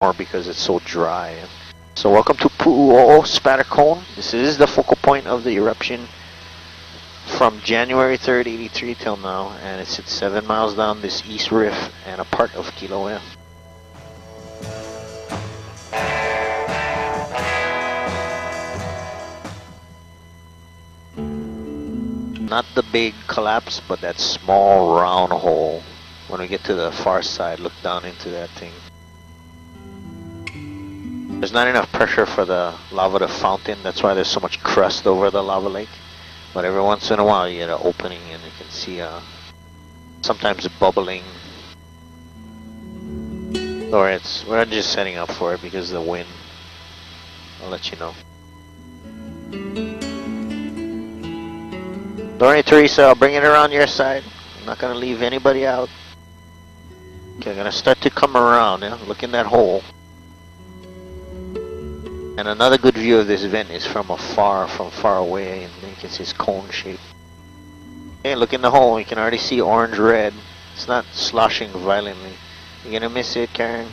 or because it's so dry. So welcome to Pu'uo'o Spatter Cone. This is the focal point of the eruption from January 3rd, 83 till now, and it sits 7 miles down this east rift and a part of Kaliuea. Not the big collapse, but that small round hole. When we get to the far side, look down into that thing. There's not enough pressure for the lava to fountain, that's why there's so much crust over the lava lake. But every once in a while you get an opening and you can see sometimes bubbling. Or we're just setting up for it because of the wind. I'll let you know. Don't worry, Teresa, I'll bring it around your side. I'm not gonna leave anybody out. Okay, I'm gonna start to come around, yeah? Look in that hole. And another good view of this vent is from far away, and you can see it's cone shape. Okay, look in the hole, you can already see orange-red. It's not sloshing violently. You're gonna miss it, Karen.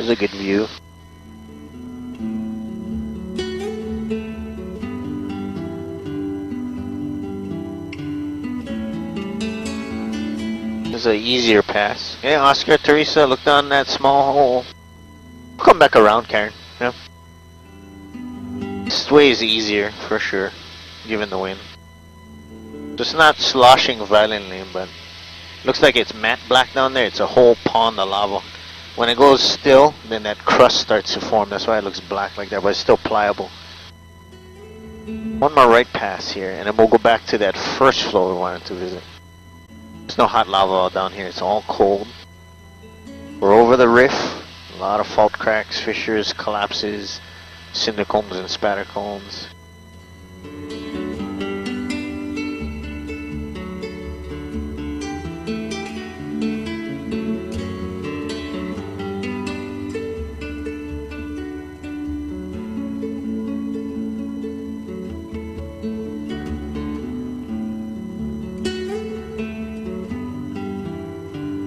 A good view. This is an easier pass. Hey, Oscar, Teresa, look down that small hole. Come back around, Karen. Yeah. This way is easier for sure, given the wind. It's not sloshing violently, but looks like it's matte black down there. It's a whole pond of lava. When it goes still, then that crust starts to form. That's why it looks black like that, but it's still pliable. One more right pass here, and then we'll go back to that first floor we wanted to visit. There's no hot lava down here, it's all cold. We're over the rift. A lot of fault cracks, fissures, collapses, cinder cones and spatter cones.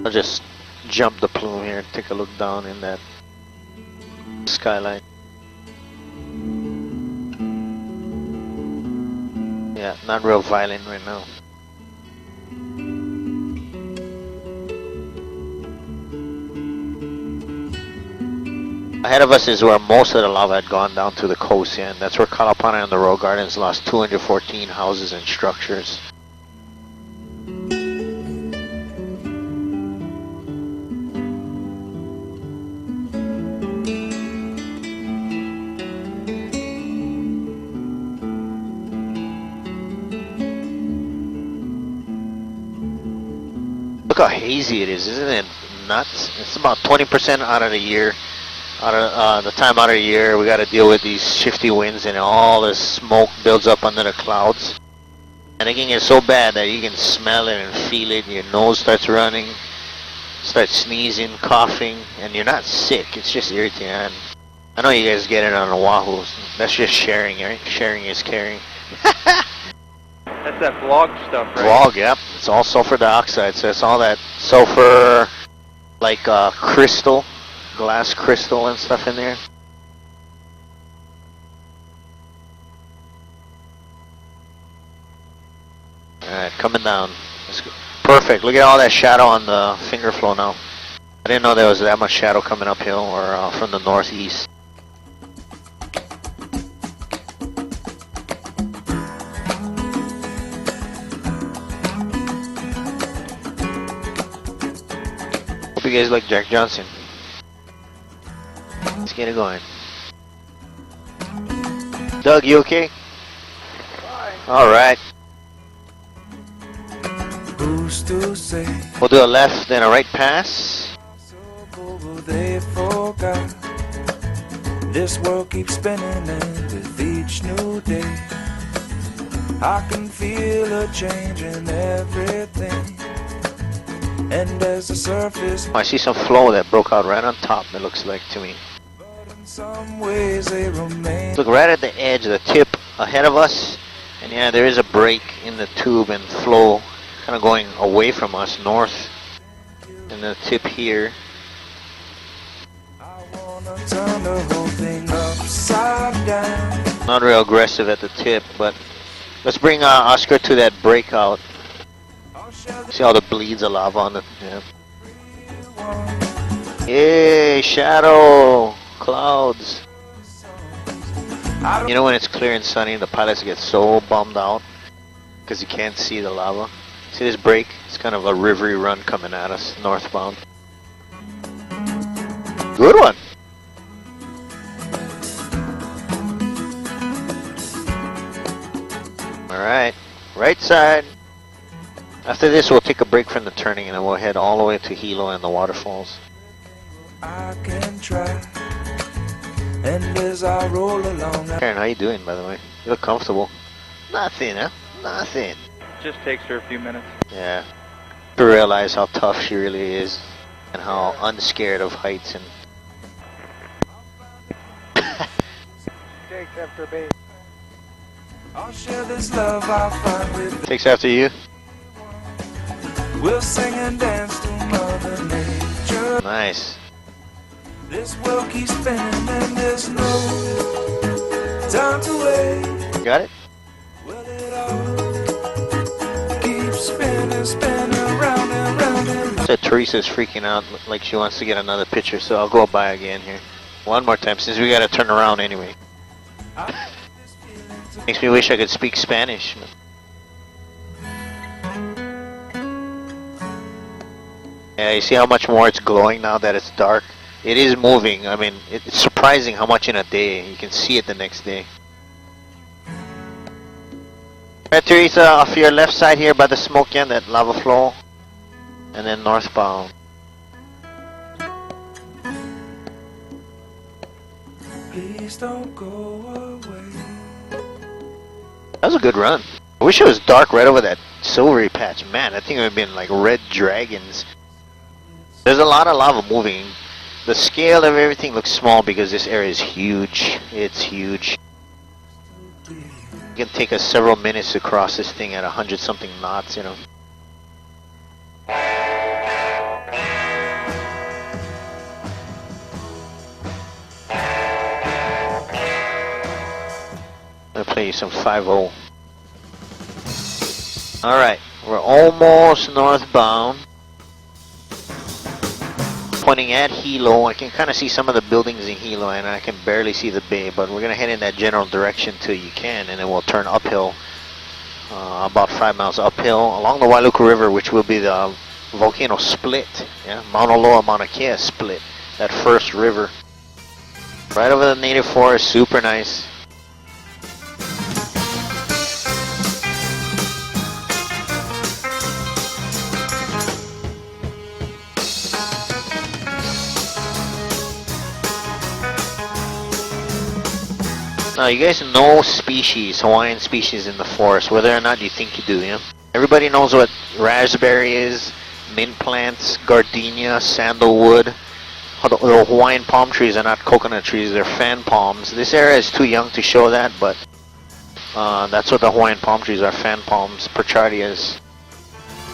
I'll just jump the plume here and take a look down in that skyline. Yeah, not real violent right now. Ahead of us is where most of the lava had gone down to the coast, yeah, and that's where Kalapana and the Royal Gardens lost 214 houses and structures. Look how hazy it is, isn't it nuts? It's about 20% out of the year, the time out of the year we got to deal with these shifty winds and all this smoke builds up under the clouds. And it can get so bad that you can smell it and feel it, your nose starts running, start sneezing, coughing, and you're not sick, it's just irritating. And I know you guys get it on Oahu, that's just sharing, right? Sharing is caring. That's that vlog stuff, right? Vlog, yep. It's all sulfur dioxide, so it's all that sulfur, like crystal, glass crystal and stuff in there. Alright, coming down. Perfect, look at all that shadow on the finger flow now. I didn't know there was that much shadow coming uphill or from the northeast. Hope you guys like Jack Johnson. Let's get it going. Doug, you okay? Fine. Alright. We'll do a left then a right pass. they forgot. This world keeps spinning, and with each new day I can feel a change in everything. And as the surface, I see some flow that broke out right on top, it looks like to me. but in some ways they remain. Look right at the edge, the tip ahead of us. And yeah, there is a break in the tube and flow kind of going away from us, north. And the tip here. I wanna turn the whole thing upside down. Not real aggressive at the tip, but let's bring Oscar to that breakout. I'll share the See all the bleeds of lava on the... Yeah. Yay, shadow! Clouds! You know when it's clear and sunny, the pilots get so bummed out because you can't see the lava. See this break? It's kind of a rivery run coming at us, northbound. Good one! Alright, right side. After this we'll take a break from the turning and then we'll head all the way to Hilo and the waterfalls. I can try. And as I roll along, Karen, how you doing by the way? You look comfortable. Nothing, huh? Nothing. Just takes her a few minutes. Yeah. To realize how tough she really is and how unscared of heights and... Takes after base. I'll share this love I find with. Takes after you? We'll sing and dance to Mother Nature. Nice. This world keeps spinning and there's no time to wait. Got it? Well, it all keeps spinning, spinning round and round and round. So Teresa's freaking out like she wants to get another picture, so I'll go by again here. One more time since we gotta turn around anyway. Makes me wish I could speak Spanish. Yeah, you see how much more it's glowing now that it's dark? It is moving. I mean, it's surprising how much in a day. You can see it the next day. Alright, Teresa, off your left side here by the smoke end, that lava flow. And then northbound. Please don't go away. That was a good run. I wish it was dark right over that silvery patch. Man, that thing would have been like red dragons. There's a lot of lava moving. The scale of everything looks small because this area is huge. It's huge. It can take us several minutes to cross this thing at 100-something knots, you know. I'm gonna play you some 5-0. Alright, we're almost northbound. Pointing at Hilo. I can kind of see some of the buildings in Hilo and I can barely see the bay, but we're going to head in that general direction till you can, and then we'll turn uphill, about 5 miles uphill along the Wailuku River, which will be the volcano split. Yeah, Mauna Loa, Mauna Kea split, that first river. Right over the native forest, super nice. Now you guys know species, Hawaiian species in the forest, whether or not you think you do, you know? Everybody knows what raspberry is, mint plants, gardenia, sandalwood. The Hawaiian palm trees are not coconut trees, they're fan palms. This area is too young to show that, but that's what the Hawaiian palm trees are, fan palms, Prochardias.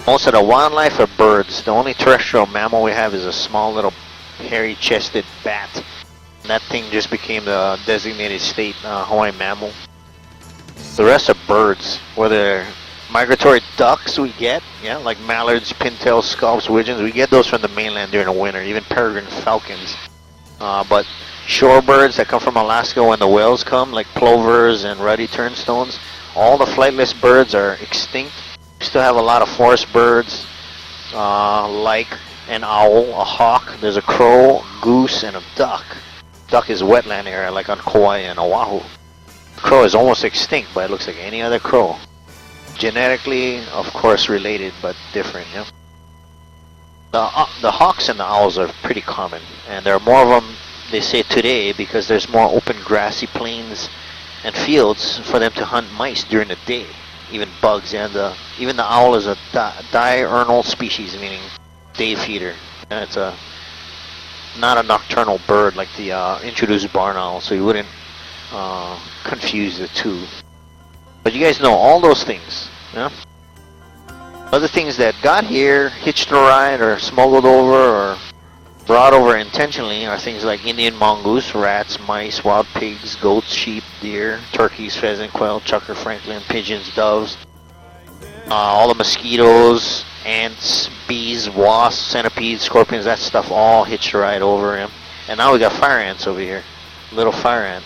Most of the wildlife are birds. The only terrestrial mammal we have is a small little hairy-chested bat. That thing just became the designated state Hawaiian mammal. The rest are birds, whether migratory ducks we get, yeah, like mallards, pintails, scallops, widgeons, we get those from the mainland during the winter, even peregrine falcons. But shorebirds that come from Alaska when the whales come, like plovers and ruddy turnstones, all the flightless birds are extinct. We still have a lot of forest birds, like an owl, a hawk, there's a crow, goose, and a duck. Duck is wetland area like on Kauai and Oahu. Crow is almost extinct, but it looks like any other crow. Genetically, of course, related, but different, yeah. The hawks and the owls are pretty common, and there are more of them, they say, today because there's more open grassy plains and fields for them to hunt mice during the day, even bugs. And even the owl is a diurnal species, meaning day feeder, and it's not a nocturnal bird like the introduced barn owl, so you wouldn't confuse the two. But you guys know all those things, yeah? Other things that got here, hitched a ride, or smuggled over, or brought over intentionally are things like Indian mongoose, rats, mice, wild pigs, goats, sheep, deer, turkeys, pheasant, quail, chucker, francolin, pigeons, doves, all the mosquitoes, ants, bees, wasps, centipedes, scorpions, that stuff all hitched a ride over him. And now we got fire ants over here. Little fire ant.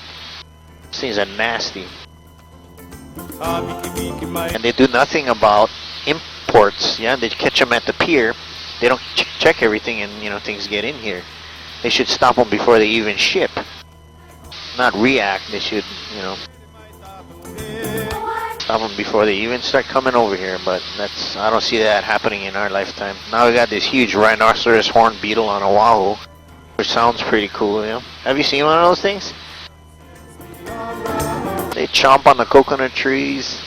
These things are nasty. And they do nothing about imports. Yeah, they catch them at the pier. They don't check everything, and things get in here. They should stop them before they even ship. Not react. They should, stop them before they even start coming over here. But I don't see that happening in our lifetime. Now we got this huge rhinoceros horned beetle on Oahu, which sounds pretty cool. Have you seen one of those things? They chomp on the coconut trees.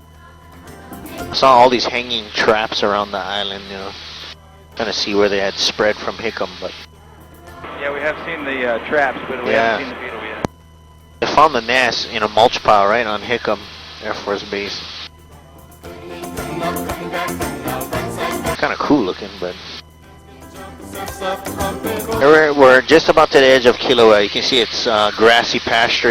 I saw all these hanging traps around the island, trying to see where they had spread from Hickam, but... Yeah, we have seen the traps, but we haven't seen the beetle yet. They found the nest in a mulch pile right on Hickam Air Force Base. Kind of cool looking, but... We're just about to the edge of Kaliuea. You can see it's grassy pasture.